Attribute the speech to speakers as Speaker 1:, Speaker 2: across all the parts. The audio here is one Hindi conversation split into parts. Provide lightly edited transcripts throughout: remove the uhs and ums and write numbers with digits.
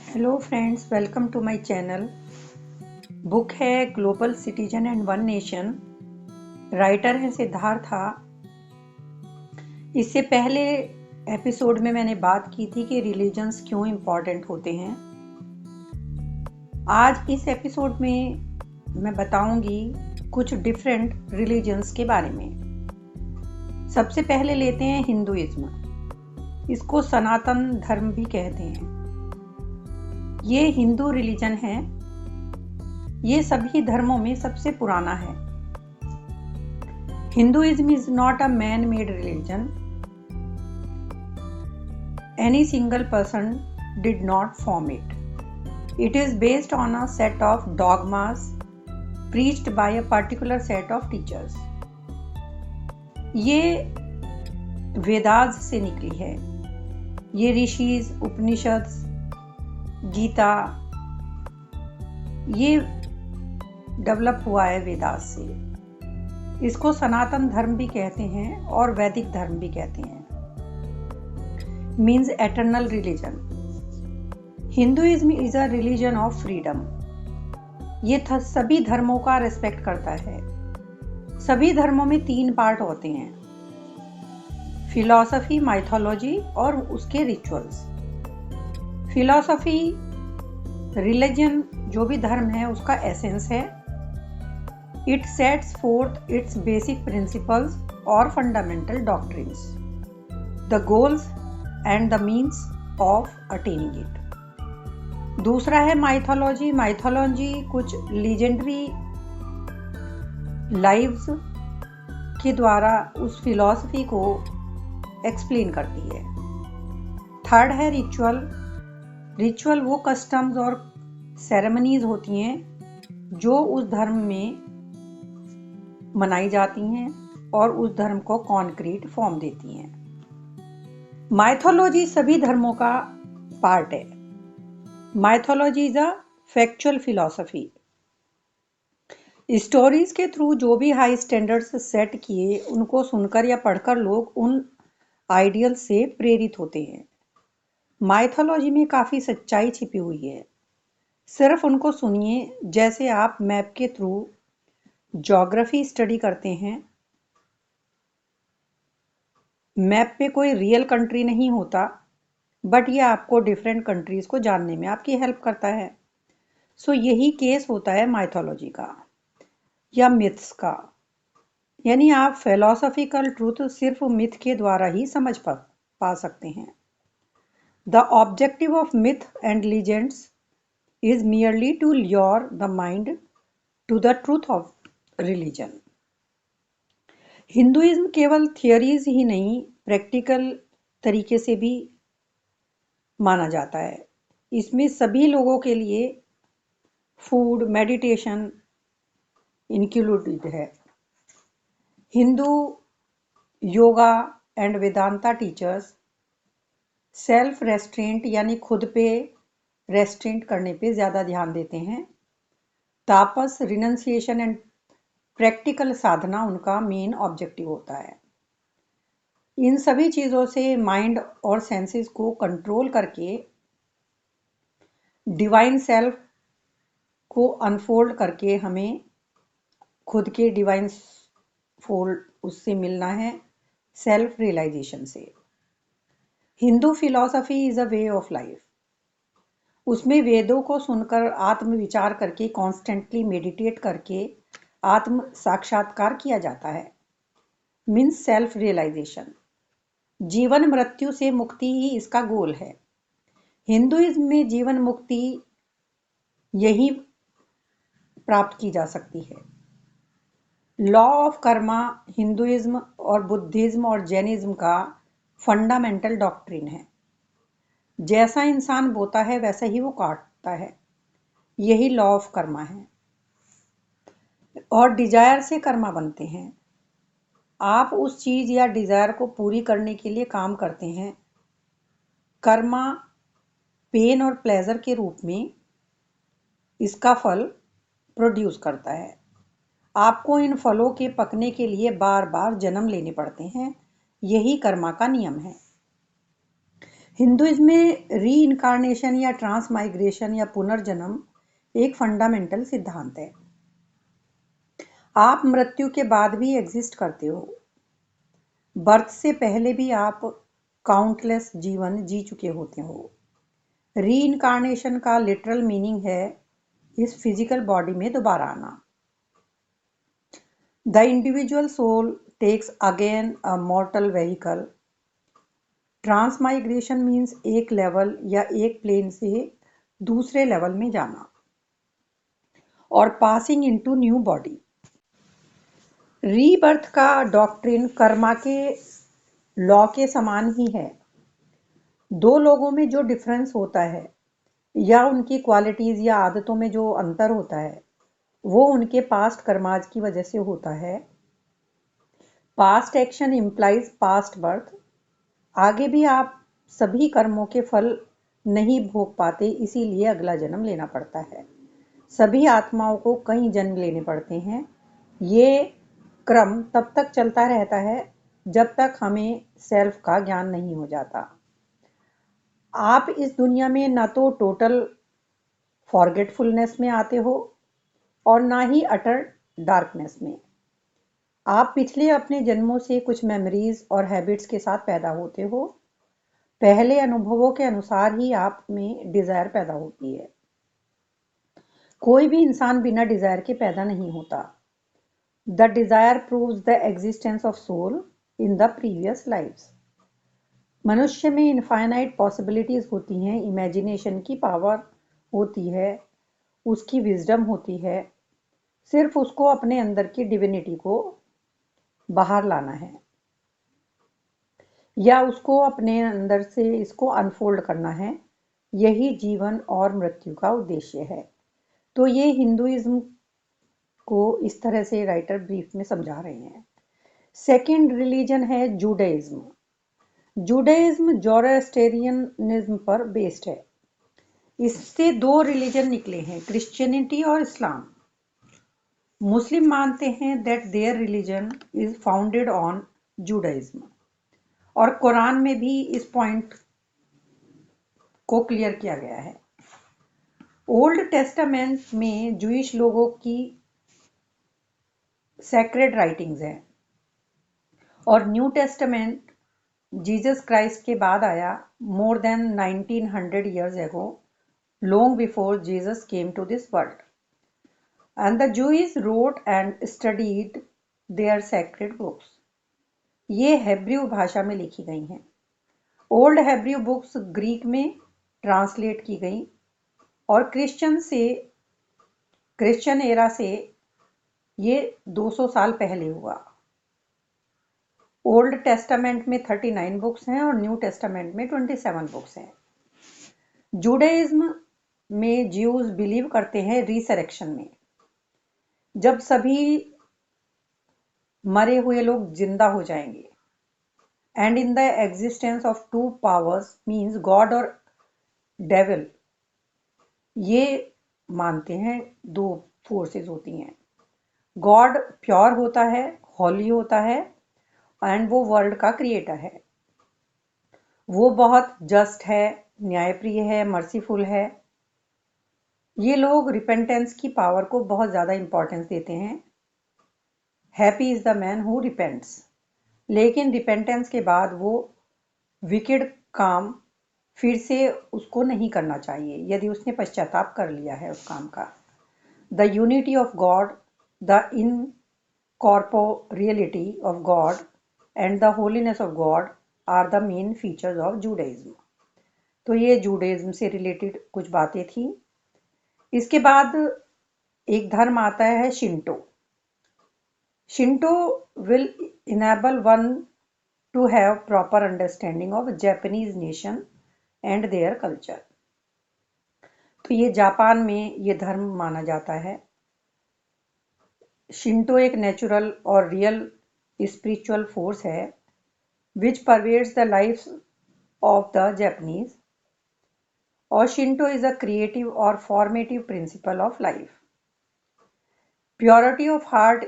Speaker 1: Hello friends, welcome to my channel. Book है global citizen and one nation. Writer है सिद्धार्था। इससे पहले एपिसोड में मैंने बात की थी कि रिलीजन्स क्यों इम्पॉर्टेंट होते हैं। आज इस एपिसोड में मैं बताऊंगी कुछ डिफरेंट रिलीजन्स के बारे में। सबसे पहले लेते हैं हिंदुइज्म। इसको सनातन धर्म भी कहते हैं। ये हिंदू रिलीजन है। ये सभी धर्मों में सबसे पुराना है। Hinduism is not a man-made religion. Any single person did not form it. It is based on a set of dogmas preached by a particular set of teachers. ये वेदास से निकली है। ये ऋषिज, उपनिषद, गीता, ये डेवलप हुआ है वेदास से। इसको सनातन धर्म भी कहते हैं और वैदिक धर्म भी कहते हैं। Means eternal religion. Hinduism is a religion of freedom. ये सभी धर्मों का रिस्पेक्ट करता है। सभी धर्मों में 3 पार्ट होते हैं: फिलॉसफी, माइथोलॉजी और उसके रिचुअल्स। फिलॉसफी रिलीजन जो भी धर्म है उसका एसेंस है। It sets forth its basic principles or fundamental doctrines, the goals and the means of attaining it. दूसरा है माइथोलॉजी। माइथोलॉजी कुछ लीजेंडरी लाइव्स के द्वारा उस फिलॉसफी को एक्सप्लेन करती है। थर्ड है रिचुअल। रिचुअल वो कस्टम्स और सेरेमनीज होती हैं जो उस धर्म में मनाई जाती हैं और उस धर्म को कॉन्क्रीट फॉर्म देती हैं। माइथोलॉजी सभी धर्मों का पार्ट है। Mythology is a factual philosophy. Stories के थ्रू जो भी हाई स्टैंडर्ड्स सेट किए उनको सुनकर या पढ़कर लोग उन आइडियल से प्रेरित होते हैं। माइथोलॉजी में काफ़ी सच्चाई छिपी हुई है। सिर्फ उनको सुनिए, जैसे आप मैप के थ्रू ज्योग्राफी स्टडी करते हैं। मैप पे कोई रियल कंट्री नहीं होता, बट ये आपको डिफरेंट कंट्रीज को जानने में आपकी हेल्प करता है। सो यही केस होता है माइथोलॉजी का या मिथ्स का। यानी आप फिलोसॉफिकल ट्रूथ सिर्फ मिथ के द्वारा ही समझ पा सकते हैं। The objective of myth and legends is merely to lure the mind to the truth of religion. Hinduism केवल थियरीज ही नहीं, प्रैक्टिकल तरीके से भी माना जाता है। इसमें सभी लोगों के लिए फूड, मेडिटेशन इंक्लूडेड है। Hindu yoga and Vedanta teachers self restaurant यानी खुद पे रेस्ट्रेंट करने पे ज़्यादा ध्यान देते हैं। तापस, रिनंसिएशन एंड प्रैक्टिकल साधना उनका मेन ऑब्जेक्टिव होता है। इन सभी चीज़ों से माइंड और सेंसेस को कंट्रोल करके डिवाइन सेल्फ को अनफोल्ड करके हमें खुद के डिवाइन फोल्ड उससे मिलना है, सेल्फ रियलाइजेशन से। Hindu philosophy is a way of life. उसमें वेदों को सुनकर आत्मविचार करके कॉन्स्टेंटली मेडिटेट करके आत्म साक्षात्कार किया जाता है। Means self realisation. जीवन मृत्यु से मुक्ति ही इसका गोल है। हिंदुइज्म में जीवन मुक्ति यही प्राप्त की जा सकती है। लॉ ऑफ कर्मा हिंदुइज्म और बुद्धिज्म और जैनिज्म का फंडामेंटल डॉक्ट्रिन है। जैसा इंसान बोता है वैसा ही वो काटता है। यही लॉ ऑफ कर्मा है। और डिजायर से कर्मा बनते हैं। आप उस चीज या डिजायर को पूरी करने के लिए काम करते हैं। कर्मा पेन और प्लेजर के रूप में इसका फल प्रोड्यूस करता है। आपको इन फलों के पकने के लिए बार बार जन्म लेने पड़ते हैं। यही कर्मा का नियम है। हिंदुइज्म में री इनकारनेशन या ट्रांसमाइग्रेशन या पुनर्जन्म एक फंडामेंटल सिद्धांत है। आप मृत्यु के बाद भी एग्जिस्ट करते हो। बर्थ से पहले भी आप काउंटलेस जीवन जी चुके होते हो। री इनकारनेशन का लिटरल मीनिंग है इस फिजिकल बॉडी में दोबारा आना। The individual soul takes again a mortal vehicle. Transmigration means एक लेवल या एक प्लेन से दूसरे लेवल में जाना और passing into new body. Rebirth का डॉक्ट्रिन कर्मा के लॉ के समान ही है। दो लोगों में जो डिफरेंस होता है या उनकी क्वालिटीज या आदतों में जो अंतर होता है वो उनके पास्ट कर्माज की वजह से होता है। Past action implies past birth. आगे भी आप सभी कर्मों के फल नहीं भोग पाते, इसीलिए अगला जन्म लेना पड़ता है। सभी आत्माओं को कई जन्म लेने पड़ते हैं। ये क्रम तब तक चलता रहता है जब तक हमें सेल्फ का ज्ञान नहीं हो जाता। आप इस दुनिया में ना तो टोटल फॉरगेटफुलनेस में आते हो और ना ही अटर डार्कनेस में। आप पिछले अपने जन्मों से कुछ मेमोरीज और हैबिट्स के साथ पैदा होते हो। पहले अनुभवों के अनुसार ही आप में डिजायर पैदा होती है। कोई भी इंसान बिना डिजायर के पैदा नहीं होता। The desire proves the existence of soul in the previous lifes. मनुष्य में इनफाइनाइट पॉसिबिलिटीज होती हैं, इमेजिनेशन की पावर होती है, उसकी विजडम होती है। सिर्फ उसको अपने अंदर की डिविनिटी को बाहर लाना है या उसको अपने अंदर से इसको अनफोल्ड करना है। यही जीवन और मृत्यु का उद्देश्य है। तो ये हिंदुइज्म को इस तरह से राइटर ब्रीफ में समझा रहे हैं। सेकंड रिलीजन है जूडाइज्म। जूडाइज्म जोरोस्ट्रियनिज्म पर बेस्ड है। इससे दो रिलीजन निकले हैं, क्रिश्चियनिटी और इस्लाम। मुस्लिम मानते हैं that their religion is founded on Judaism और कुरान में भी इस पॉइंट को क्लियर किया गया है। ओल्ड टेस्टामेंट में जूइश लोगों की सैक्रेड राइटिंग्स हैं और न्यू टेस्टामेंट जीसस क्राइस्ट के बाद आया, more than 1900 years ago, long before Jesus came to this world. And the Jews wrote and studied their sacred books. ये हेब्रू भाषा में लिखी गई हैं। ओल्ड हेब्रू बुक्स ग्रीक में ट्रांसलेट की गई और क्रिश्चियन एरा से ये 200 साल पहले हुआ। ओल्ड टेस्टामेंट में 39 बुक्स हैं और न्यू टेस्टामेंट में 27 बुक्स हैं। जूडाइज्म में ज्यूज बिलीव करते हैं रिसरेक्शन में, जब सभी मरे हुए लोग जिंदा हो जाएंगे, and in the existence of two powers means God और डेविल। ये मानते हैं दो फोर्सेस होती हैं। गॉड प्योर होता है, हॉली होता है एंड वो वर्ल्ड का क्रिएटर है। वो बहुत जस्ट है, न्यायप्रिय है, मर्सीफुल है। ये लोग रिपेंटेंस की पावर को बहुत ज़्यादा इंपॉर्टेंस देते हैं। Happy is the man who repents. लेकिन रिपेंटेंस के बाद वो विकेड काम फिर से उसको नहीं करना चाहिए यदि उसने पश्चाताप कर लिया है उस काम का। The unity of God, the incorporeality of God and the holiness of God are the main features of Judaism. तो ये जूडाइज्म से रिलेटेड कुछ बातें थी। इसके बाद एक धर्म आता है Shinto. Shinto will enable one two have proper understanding of Japanese nation and their culture. तो ये जापान में ये धर्म माना जाता है। शिंटो एक नेचुरल और रियल स्पिरिचुअल फोर्स है which pervades the life of the Japanese. और शिंटो इज अ क्रिएटिव और formative principle of life. Purity of heart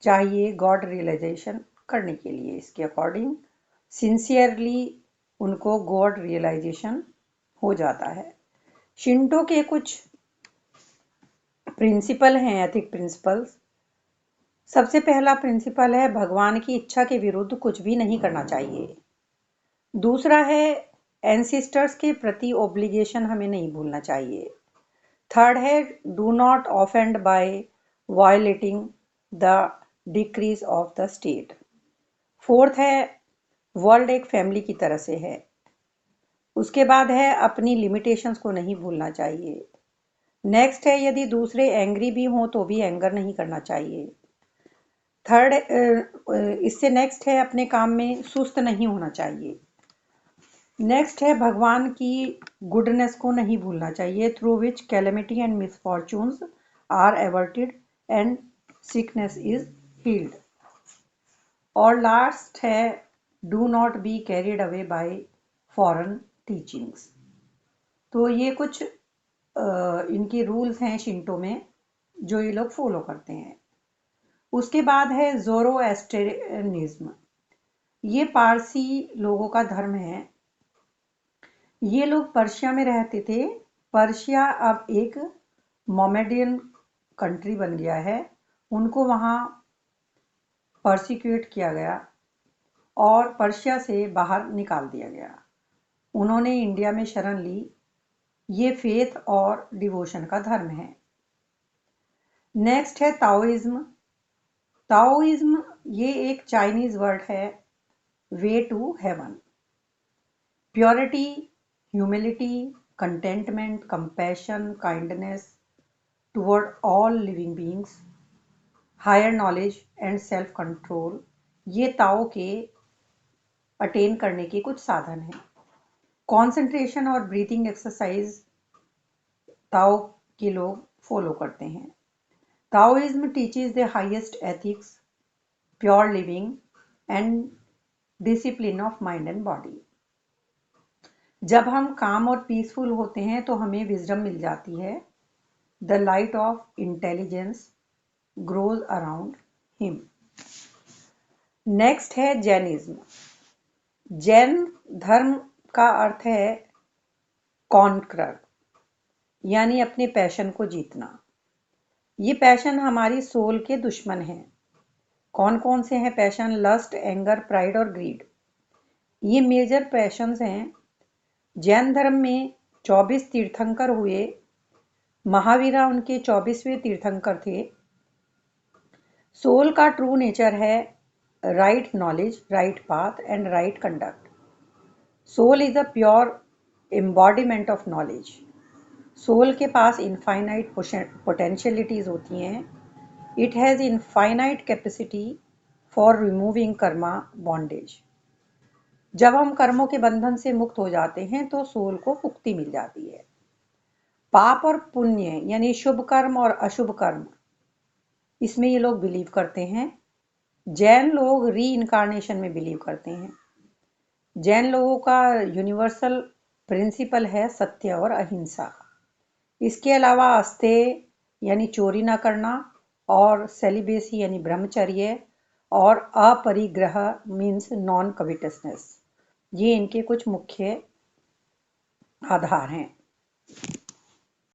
Speaker 1: चाहिए गॉड रियलाइजेशन करने के लिए। इसके अकॉर्डिंग सिंसियरली उनको गॉड रियलाइजेशन हो जाता है। शिंटो के कुछ प्रिंसिपल हैं, एथिक प्रिंसिपल्स। सबसे पहला प्रिंसिपल है भगवान की इच्छा के विरुद्ध कुछ भी नहीं करना चाहिए। दूसरा है एंसेस्टर्स के प्रति ओब्लिगेशन हमें नहीं भूलना चाहिए। थर्ड है do not offend by violating the decrees of the state. Fourth है वर्ल्ड एक फैमिली की तरह से है। उसके बाद है अपनी लिमिटेशंस को नहीं भूलना चाहिए। नेक्स्ट है यदि दूसरे एंग्री भी हों तो भी एंगर नहीं करना चाहिए। थर्ड, इससे नेक्स्ट है अपने काम में सुस्त नहीं होना चाहिए। नेक्स्ट है भगवान की गुडनेस को नहीं भूलना चाहिए, through which calamity and misfortunes are averted and sickness is healed. और लास्ट है do not be carried away by foreign teachings. तो ये कुछ इनकी रूल्स हैं शिंटो में जो ये लोग फॉलो करते हैं। उसके बाद है ज़ोरोएस्ट्रियनिज्म। ये पारसी लोगों का धर्म है। ये लोग पर्शिया में रहते थे। पर्शिया अब एक मोमेडियन कंट्री बन गया है। उनको वहाँ परसिक्यूट किया गया और पर्शिया से बाहर निकाल दिया गया। उन्होंने इंडिया में शरण ली। ये फेथ और डिवोशन का धर्म है। नेक्स्ट है ताओइज्म। ताओइज्म ये एक चाइनीज वर्ड है, way to heaven. Purity, humility, contentment, compassion, kindness toward all living beings, higher knowledge and self control, ये ताओ के अटेन करने के कुछ साधन हैं। कॉन्सेंट्रेशन और ब्रीथिंग एक्सरसाइज ताओ के लोग फॉलो करते हैं। Taoism teaches the highest ethics, pure living and discipline of mind and body. जब हम काम और पीसफुल होते हैं तो हमें विजडम मिल जाती है। The light of intelligence grows around him. Next है जैनिज्म। जैन धर्म का अर्थ है कॉन्करर, यानी अपने पैशन को जीतना। ये पैशन हमारी सोल के दुश्मन हैं। कौन कौन से हैं पैशन? लस्ट, एंगर, प्राइड और ग्रीड। ये मेजर पैशंस हैं। जैन धर्म में 24 तीर्थंकर हुए। महावीरा उनके 24वें तीर्थंकर थे। सोल का ट्रू नेचर है right knowledge, right path and right conduct. Soul is a pure embodiment of knowledge. Soul के पास इनफाइनाइट पोटेंशियलिटीज होती हैं। It has infinite capacity for removing karma bondage. जब हम कर्मों के बंधन से मुक्त हो जाते हैं तो सोल को मुक्ति मिल जाती है। पाप और पुण्य यानी शुभ कर्म और अशुभ कर्म, इसमें ये लोग बिलीव करते हैं। जैन लोग री इनकारनेशन में बिलीव करते हैं। जैन लोगों का यूनिवर्सल प्रिंसिपल है सत्य और अहिंसा। इसके अलावा अस्तेय यानी चोरी ना करना और सेलिबेसी यानी ब्रह्मचर्य और अपरिग्रह मीन्स नॉन कविटसनेस, ये इनके कुछ मुख्य आधार हैं।